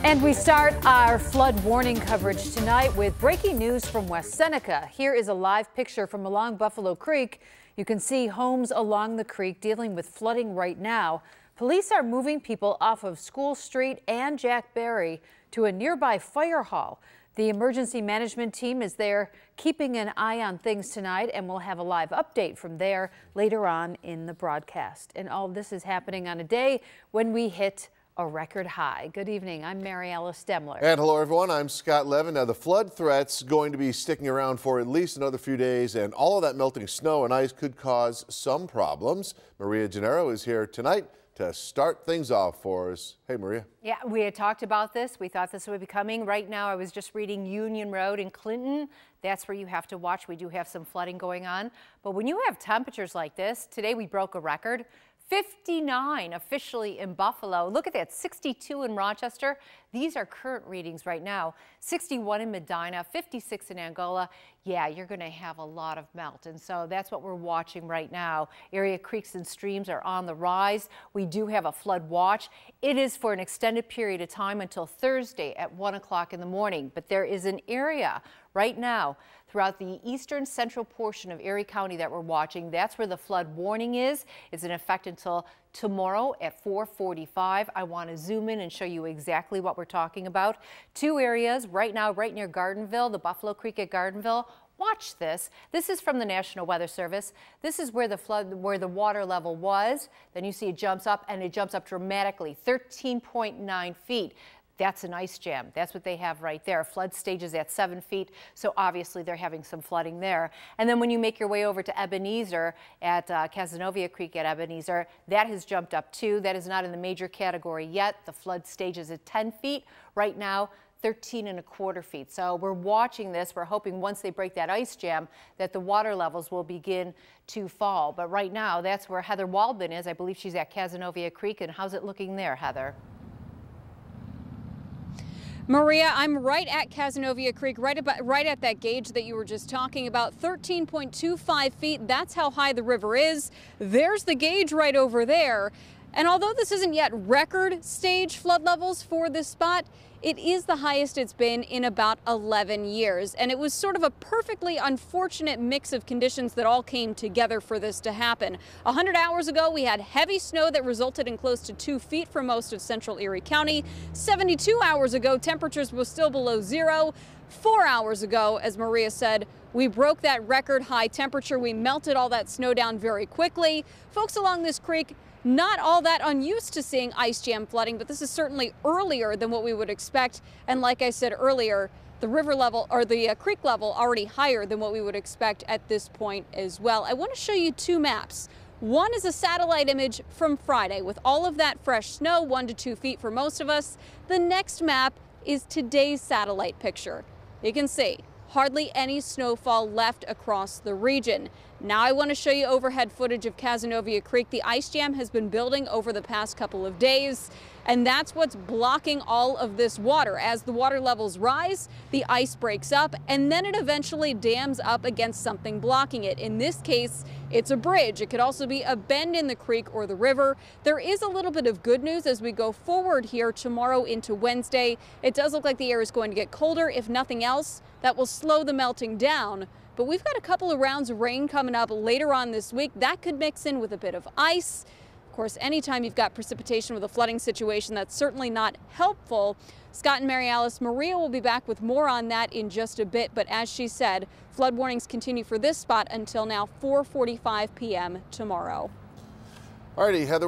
And we start our flood warning coverage tonight with breaking news from West Seneca. Here is a live picture from along Buffalo Creek. You can see homes along the creek dealing with flooding right now. Police are moving people off of School Street and Jack Berry to a nearby fire hall. The emergency management team is there keeping an eye on things tonight, and we'll have a live update from there later on in the broadcast. And all this is happening on a day when we hit a record high. Good evening. I'm Mary Alice Demler. And hello, everyone. I'm Scott Levin. Now, the flood threat's going to be sticking around for at least another few days, and all of that melting snow and ice could cause some problems. Maria Gennaro is here tonight to start things off for us. Hey, Maria. Yeah, we had talked about this. We thought this would be coming. Right now, I was just reading Union Road in Clinton. That's where you have to watch. We do have some flooding going on. But when you have temperatures like this, today we broke a record. 59 officially in Buffalo. Look at that, 62 in Rochester. These are current readings right now. 61 in Medina, 56 in Angola. Yeah, you're going to have a lot of melt. And so that's what we're watching right now. Area creeks and streams are on the rise. We do have a flood watch. It is for an extended period of time until Thursday at 1 o'clock in the morning. But there is an area right now throughout the eastern central portion of Erie County that we're watching. That's where the flood warning is. It's in effect until tomorrow at 4:45. I want to zoom in and show you exactly what we're talking about. Two areas right now, right near Gardenville, the Buffalo Creek at Gardenville. Watch this. This is from the National Weather Service. This is where the water level was. Then you see it jumps up, and it jumps up dramatically, 13.9 feet. That's an ice jam. That's what they have right there. Flood stages at 7 feet. So obviously they're having some flooding there. And then when you make your way over to Ebenezer at Cazenovia Creek at Ebenezer, that has jumped up too. That is not in the major category yet. The flood stage is at 10 feet. Right now, 13.25 feet. So we're watching this. We're hoping once they break that ice jam that the water levels will begin to fall. But right now, that's where Heather Waldman is. I believe she's at Cazenovia Creek. And how's it looking there, Heather? Maria, I'm right at Cazenovia Creek, right at that gauge that you were just talking about, 13.25 feet. That's how high the river is. There's the gauge right over there. And although this isn't yet record stage flood levels for this spot, it is the highest it's been in about 11 years. And it was sort of a perfectly unfortunate mix of conditions that all came together for this to happen. 100 hours ago, we had heavy snow that resulted in close to 2 feet for most of central Erie County. 72 hours ago, temperatures were still below zero. 4 hours ago, as Maria said, we broke that record high temperature. We melted all that snow down very quickly. Folks along this creek, not all that unused to seeing ice jam flooding, but this is certainly earlier than what we would expect. And like I said earlier, the river level or the creek level already higher than what we would expect at this point as well. I want to show you two maps. One is a satellite image from Friday with all of that fresh snow, 1 to 2 feet for most of us. The next map is today's satellite picture. You can see hardly any snowfall left across the region. Now I want to show you overhead footage of Cazenovia Creek. The ice jam has been building over the past couple of days, and that's what's blocking all of this water. As the water levels rise, the ice breaks up, and then it eventually dams up against something blocking it. In this case, it's a bridge. It could also be a bend in the creek or the river. There is a little bit of good news as we go forward here tomorrow into Wednesday. It does look like the air is going to get colder. If nothing else, that will slow the melting down. But we've got a couple of rounds of rain coming up later on this week. That could mix in with a bit of ice. Of course, anytime you've got precipitation with a flooding situation, that's certainly not helpful. Scott and Mary Alice, Maria will be back with more on that in just a bit. But as she said, flood warnings continue for this spot until now 4:45 p.m. tomorrow. All righty, Heather.